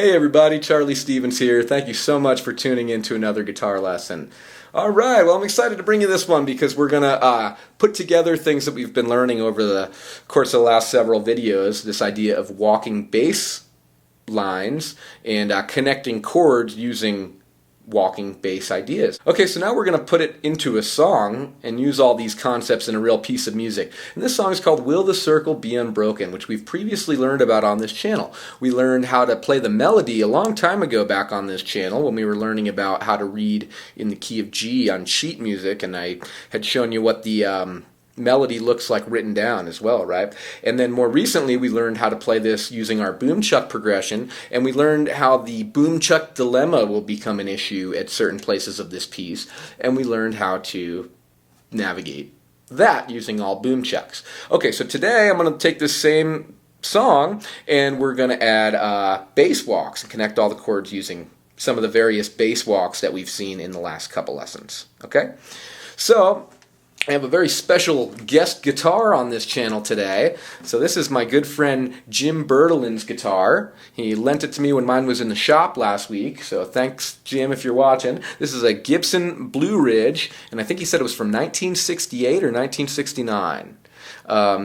Hey everybody, Charlie Stevens here. Thank you so much for tuning in to another guitar lesson. Alright, well I'm excited to bring you this one because we're going to put together things that we've been learning over the course of the last several videos. This idea of walking bass lines and connecting chords using walking bass ideas. Okay, so now we're going to put it into a song and use all these concepts in a real piece of music. And this song is called Will the Circle Be Unbroken, which we've previously learned about on this channel. We learned how to play the melody a long time ago back on this channel when we were learning about how to read in the key of G on sheet music, and I had shown you what the melody looks like written down as well, right? And then more recently we learned how to play this using our boom chuck progression, and we learned how the boom chuck dilemma will become an issue at certain places of this piece, and we learned how to navigate that using all boom chucks. Okay, so today I'm going to take this same song and we're going to add bass walks and connect all the chords using some of the various bass walks that we've seen in the last couple lessons. Okay, so I have a very special guest guitar on this channel today. So this is my good friend Jim Bertelin's guitar. He lent it to me when mine was in the shop last week, so thanks Jim if you're watching. This is a Gibson Blue Ridge, and I think he said it was from 1968 or 1969.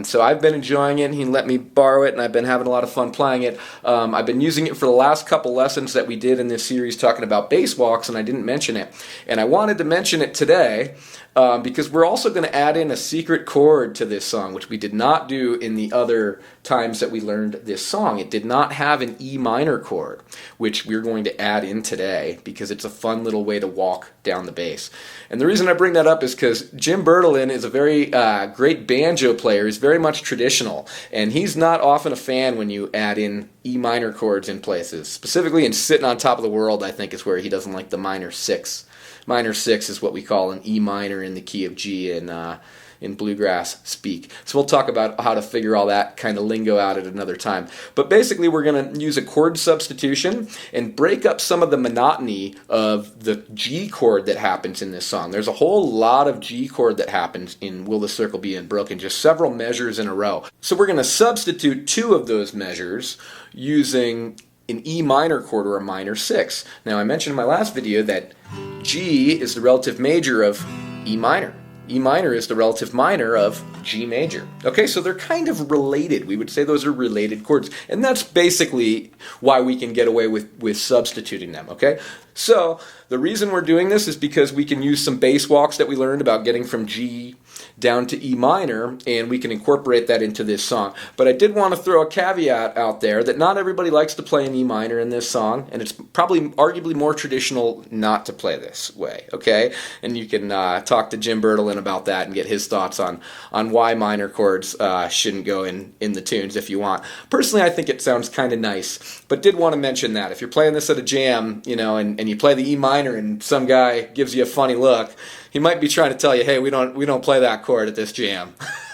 So I've been enjoying it, and he let me borrow it, and I've been having a lot of fun playing it. I've been using it for the last couple lessons that we did in this series talking about bass walks, and I didn't mention it. And I wanted to mention it today because we're also going to add in a secret chord to this song, which we did not do in the other times that we learned this song. It did not have an E minor chord, which we're going to add in today because it's a fun little way to walk down the bass. And the reason I bring that up is because Jim Bertelin is a very great banjo player. He's very much traditional, and he's not often a fan when you add in E minor chords in places. Specifically in Sitting on Top of the World, I think, is where he doesn't like the minor six. Minor six is what we call an E minor in the key of G in bluegrass speak. So we'll talk about how to figure all that kind of lingo out at another time. But basically we're going to use a chord substitution and break up some of the monotony of the G chord that happens in this song. There's a whole lot of G chord that happens in Will the Circle Be Unbroken, just several measures in a row. So we're going to substitute two of those measures using an E minor chord or a minor six. Now I mentioned in my last video that G is the relative major of E minor. E minor is the relative minor of G major. Okay, so they're kind of related. We would say those are related chords. And that's basically why we can get away with substituting them, okay? So the reason we're doing this is because we can use some bass walks that we learned about getting from G down to E minor, and we can incorporate that into this song. But I did want to throw a caveat out there that not everybody likes to play an E minor in this song, and it's probably arguably more traditional not to play this way, okay? And you can talk to Jim Bertelin about that and get his thoughts on why minor chords shouldn't go in the tunes if you want. Personally, I think it sounds kind of nice, but did want to mention that. If you're playing this at a jam, you know, and you play the E minor and some guy gives you a funny look, he might be trying to tell you, hey, we don't play that chord at this jam.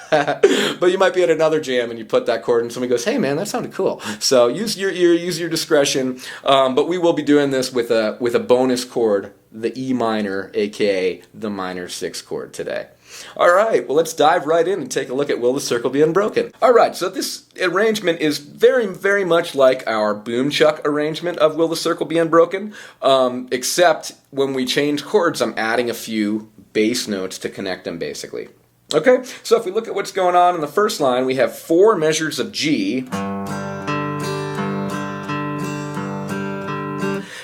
But you might be at another jam and you put that chord and somebody goes, hey man, that sounded cool. So use your ear, use your discretion. But we will be doing this with a bonus chord, the E minor, aka the minor six chord today. Alright, well let's dive right in and take a look at Will the Circle Be Unbroken. Alright, so this arrangement is very, very much like our boom chuck arrangement of Will the Circle Be Unbroken, except when we change chords, I'm adding a few bass notes to connect them basically. Okay, so if we look at what's going on in the first line, we have four measures of G.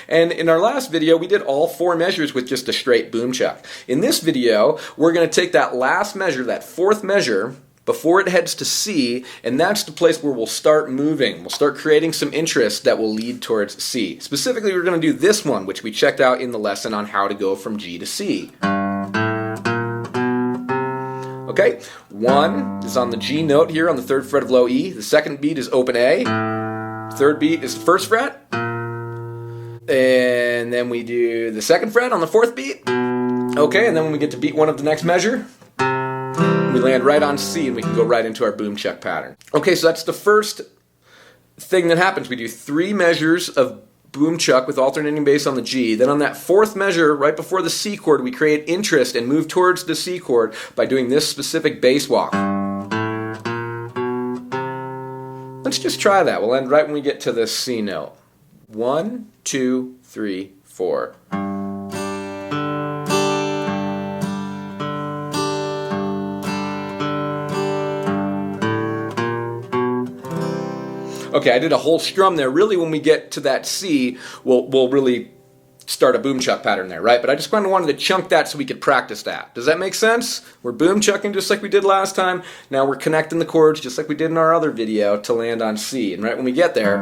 And in our last video, we did all four measures with just a straight boom chuck. In this video, we're going to take that last measure, that fourth measure, before it heads to C, and that's the place where we'll start moving. We'll start creating some interest that will lead towards C. Specifically, we're going to do this one, which we checked out in the lesson on how to go from G to C. Okay, one is on the G note here on the third fret of low E. The second beat is open A. Third beat is the first fret. And then we do the second fret on the fourth beat. Okay, and then when we get to beat one of the next measure, we land right on C and we can go right into our boom chuck pattern. Okay, so that's the first thing that happens. We do three measures of boom chuck with alternating bass on the G. Then on that fourth measure, right before the C chord, we create interest and move towards the C chord by doing this specific bass walk. Let's just try that. We'll end right when we get to the C note. 1, 2, 3, 4. Okay, I did a whole strum there. Really, when we get to that C, we'll really start a boom chuck pattern there, right? But I just kind of wanted to chunk that so we could practice that. Does that make sense? We're boom chucking just like we did last time. Now we're connecting the chords just like we did in our other video to land on C. And right when we get there,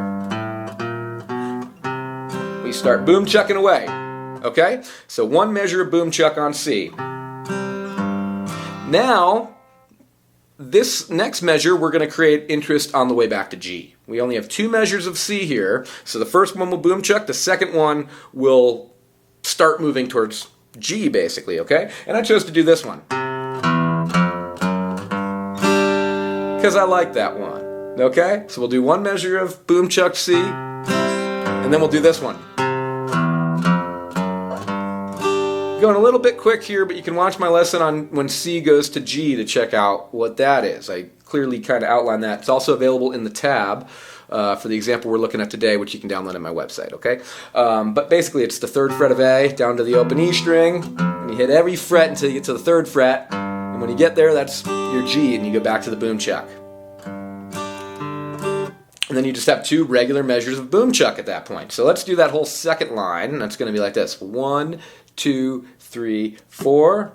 we start boom chucking away. Okay? So one measure of boom chuck on C. Now, this next measure, we're going to create interest on the way back to G. We only have 2 measures of C here, so the first one will boom chuck, the second one will start moving towards G, basically, okay? And I chose to do this one because I like that one, okay? So we'll do one measure of boom chuck C, and then we'll do this one. Going a little bit quick here, but you can watch my lesson on when C goes to G to check out what that is. I clearly kind of outline that. It's also available in the tab for the example we're looking at today, which you can download on my website, okay? But basically it's the 3rd fret of A down to the open E string, and you hit every fret until you get to the 3rd fret, and when you get there, that's your G, and you go back to the boom chuck. And then you just have 2 regular measures of boom chuck at that point. So let's do that whole second line, and that's going to be like this. 1, 2, 3, 4.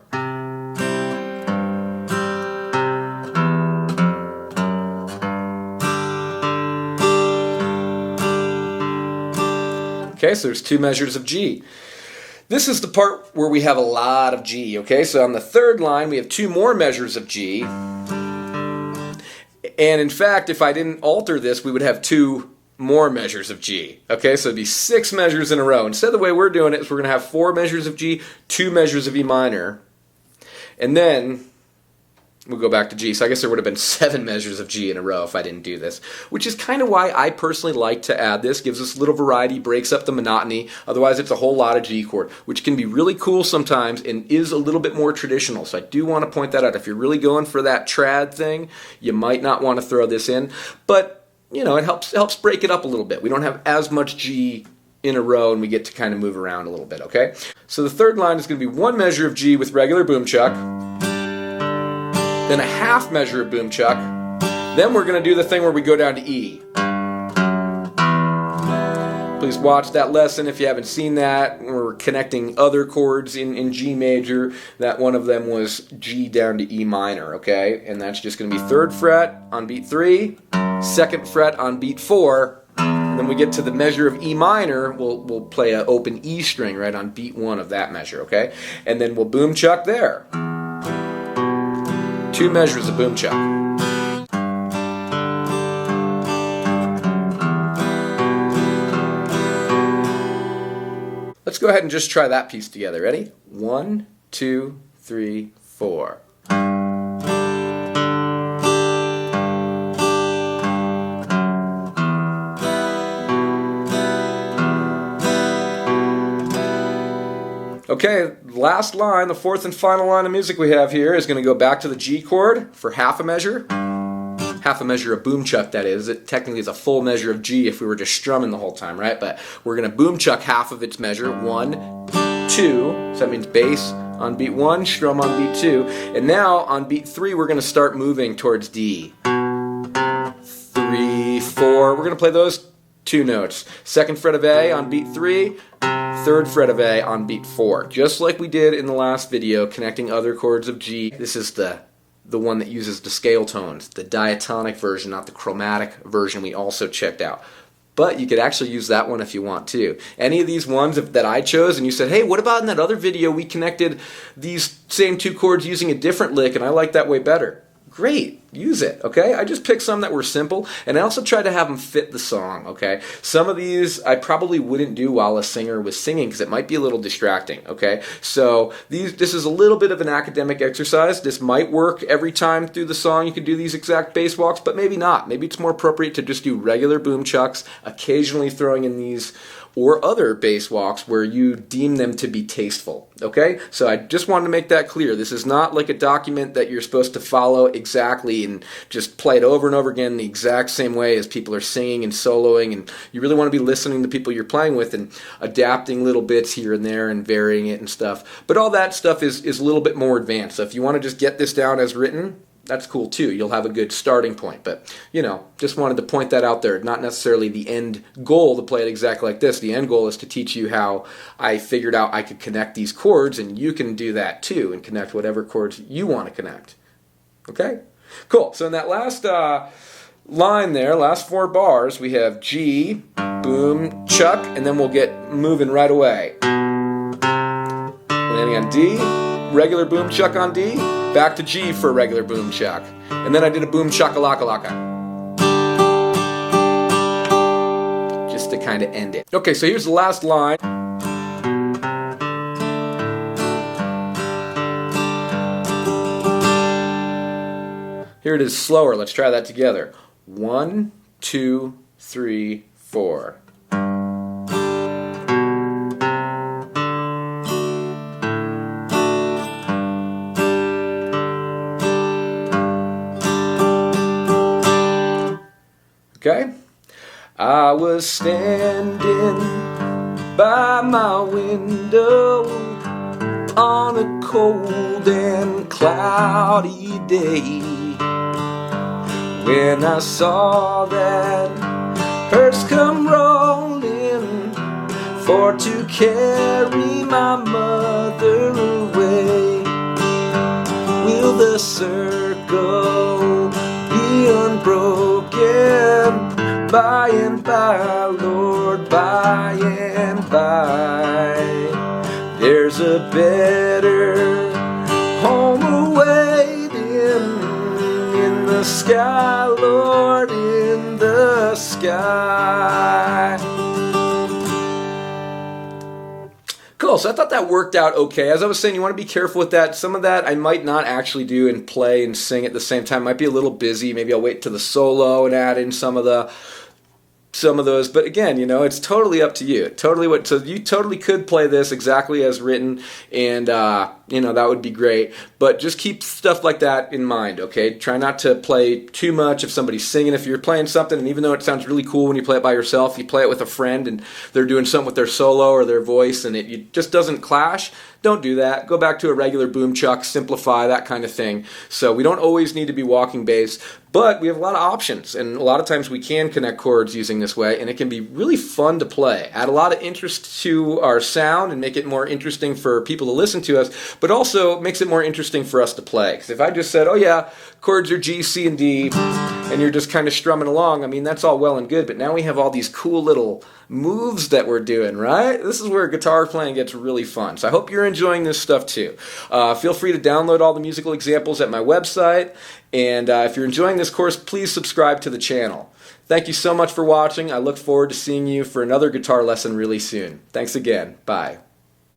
Okay, so there's 2 measures of G. This is the part where we have a lot of G, okay? So on the 3rd line, we have 2 more measures of G. And in fact, if I didn't alter this, we would have 2 more measures of G. Okay, so it'd be 6 measures in a row. Instead, the way we're doing it is we're going to have 4 measures of G, 2 measures of E minor, and then we'll go back to G. So I guess there would have been 7 measures of G in a row if I didn't do this, which is kind of why I personally like to add this. Gives us a little variety, breaks up the monotony. Otherwise, it's a whole lot of G chord, which can be really cool sometimes and is a little bit more traditional. So I do want to point that out. If you're really going for that trad thing, you might not want to throw this in, but you know, it helps break it up a little bit. We don't have as much G in a row, and we get to kind of move around a little bit, okay? So the 3rd line is going to be 1 measure of G with regular boom chuck, then a half measure of boom chuck, then we're going to do the thing where we go down to E. Please watch that lesson if you haven't seen that. We're connecting other chords in G major. That one of them was G down to E minor, okay? And that's just going to be 3rd fret on beat 3, 2nd fret on beat 4, and then we get to the measure of E minor, we'll play an open E string right on beat 1 of that measure, okay? And then we'll boom chuck there. 2 measures of boom chuck. Let's go ahead and just try that piece together. Ready? 1, 2, 3, 4. Okay, last line, the 4th and final line of music we have here is going to go back to the G chord for half a measure. Half a measure of boom chuck, that is. It technically is a full measure of G if we were just strumming the whole time, right? But we're going to boom chuck half of its measure. 1, 2. So that means bass on beat 1, strum on beat 2. And now on beat 3, we're going to start moving towards D. 3, 4. We're going to play those 2 notes. 2nd fret of A on beat 3. 3rd fret of A on beat 4. Just like we did in the last video, connecting other chords of G. This is the one that uses the scale tones, the diatonic version, not the chromatic version we also checked out. But you could actually use that one if you want to. Any of these ones that I chose and you said, hey, what about in that other video we connected these same 2 chords using a different lick and I like that way better? Great, use it, okay? I just picked some that were simple, and I also tried to have them fit the song, okay? Some of these I probably wouldn't do while a singer was singing because it might be a little distracting, okay? So this is a little bit of an academic exercise. This might work every time through the song. You can do these exact bass walks, but maybe not. Maybe it's more appropriate to just do regular boom chucks, occasionally throwing in these or other bass walks where you deem them to be tasteful. Okay? So I just wanted to make that clear. This is not like a document that you're supposed to follow exactly and just play it over and over again the exact same way as people are singing and soloing, and you really want to be listening to people you're playing with and adapting little bits here and there and varying it and stuff. But all that stuff is a little bit more advanced. So if you want to just get this down as written, that's cool too. You'll have a good starting point. But, just wanted to point that out there. Not necessarily the end goal to play it exactly like this. The end goal is to teach you how I figured out I could connect these chords, and you can do that too and connect whatever chords you want to connect. Okay? Cool. So in that last line there, last 4 bars, we have G, boom, chuck, and then we'll get moving right away. Landing on D, regular boom chuck on D, back to G for a regular boom chuck. And then I did a boom chakalaka-laka. Just to kind of end it. Okay, so here's the last line. Here it is slower. Let's try that together. 1, 2, 3, 4. Okay? I was standing by my window on a cold and cloudy day when I saw that hearse come rolling for to carry my mother away. Will the circle be unbroken by and by, Lord, by and by? There's a better home awaiting in the sky, Lord, in the sky. Cool, so I thought that worked out okay. As I was saying, you want to be careful with that. Some of that I might not actually do and play and sing at the same time. Might be a little busy. Maybe I'll wait to the solo and add in some of those. But again, it's totally up to you. So you totally could play this exactly as written, and that would be great. But just keep stuff like that in mind, okay? Try not to play too much if somebody's singing. If you're playing something, and even though it sounds really cool when you play it by yourself, you play it with a friend and they're doing something with their solo or their voice and it just doesn't clash, don't do that. Go back to a regular boom chuck, simplify, that kind of thing. So we don't always need to be walking bass, but we have a lot of options, and a lot of times we can connect chords using this way, and it can be really fun to play. Add a lot of interest to our sound and make it more interesting for people to listen to us, but also makes it more interesting for us to play. Because if I just said, oh yeah, chords are G, C, and D, and you're just kind of strumming along, I mean, that's all well and good, but now we have all these cool little moves that we're doing, right? This is where guitar playing gets really fun. So I hope you're enjoying this stuff too. Feel free to download all the musical examples at my website, and if you're enjoying this course, please subscribe to the channel. Thank you so much for watching. I look forward to seeing you for another guitar lesson really soon. Thanks again. Bye.